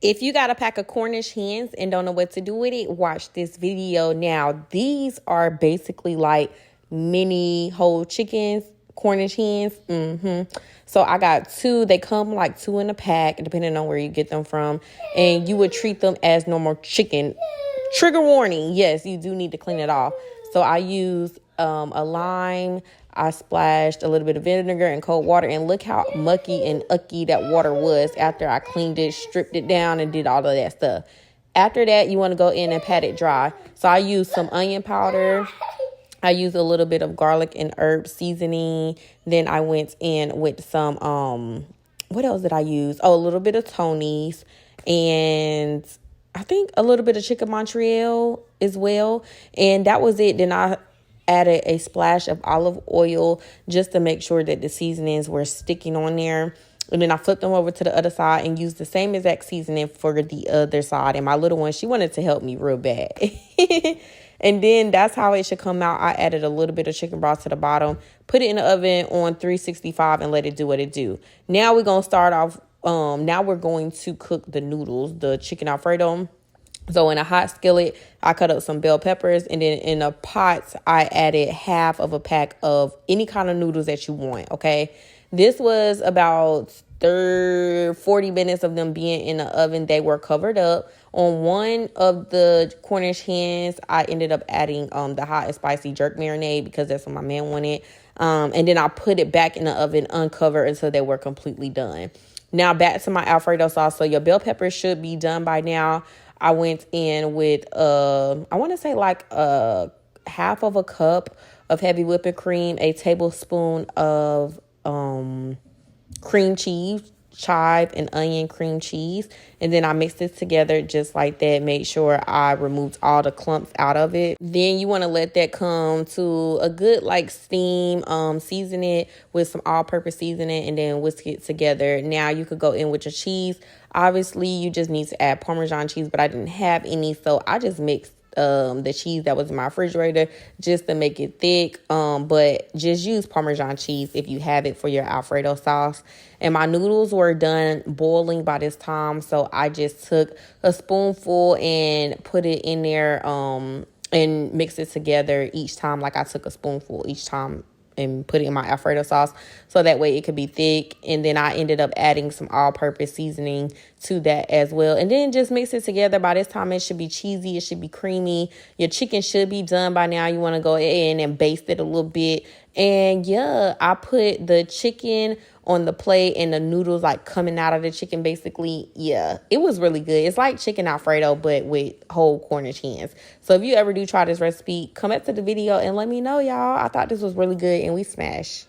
If you got a pack of Cornish hens and don't know what to do with it, watch this video. Now, these are basically like mini whole chickens, Cornish hens. So I got two. They come like two in a pack, depending on where you get them from. And you would treat them as normal chicken. Trigger warning. Yes, you do need to clean it off. So I used a lime. I splashed a little bit of vinegar and cold water, and look how mucky and ucky that water was after I cleaned it, stripped it down, and did all of that stuff. After that, you want to go in and pat it dry. So I used some onion powder. I used a little bit of garlic and herb seasoning. Then I went in with some, what else did I use? Oh, a little bit of Tony's, and I think a little bit of chicken Montreal as well. And that was it. Then I added a splash of olive oil just to make sure that the seasonings were sticking on there. And then I flipped them over to the other side and used the same exact seasoning for the other side. And my little one, she wanted to help me real bad. And then that's how it should come out. I added a little bit of chicken broth to the bottom, put it in the oven on 365 and let it do what it do. Now we're going to start off. Now we're going to cook the noodles, the chicken Alfredo. So in a hot skillet, I cut up some bell peppers, and then in a pot, I added half of a pack of any kind of noodles that you want, okay? This was about 40 minutes of them being in the oven. They were covered up. On one of the Cornish hens, I ended up adding the hot and spicy jerk marinade because that's what my man wanted. And then I put it back in the oven uncovered until they were completely done. Now back to my Alfredo sauce. So your bell peppers should be done by now. I went in with, I want to say like half of a cup of heavy whipping cream, a tablespoon of cream cheese, chive and onion cream cheese. And then I mixed it together just like that. Made sure I removed all the clumps out of it. Then you want to let that come to a good like steam. Season it with some all-purpose seasoning and then whisk it together. Now you could go in with your cheese. Obviously, you just need to add Parmesan cheese, but I didn't have any, so I just mixed the cheese that was in my refrigerator just to make it thick. But just use Parmesan cheese if you have it for your Alfredo sauce. And my noodles were done boiling by this time, so I just took a spoonful and put it in there and mixed it together each time. Like I took a spoonful each time and put it in my Alfredo sauce so that way it could be thick. And then I ended up adding some all-purpose seasoning to that as well. And then just mix it together. By this time, it should be cheesy. It should be creamy. Your chicken should be done by now. You want to go in and baste it a little bit. And yeah, I put the chicken on the plate and the noodles like coming out of the chicken basically. Yeah, it was really good. It's like chicken Alfredo, but with whole Cornish hens. So if you ever do try this recipe, come back to the video and let me know, y'all. I thought this was really good and we smashed.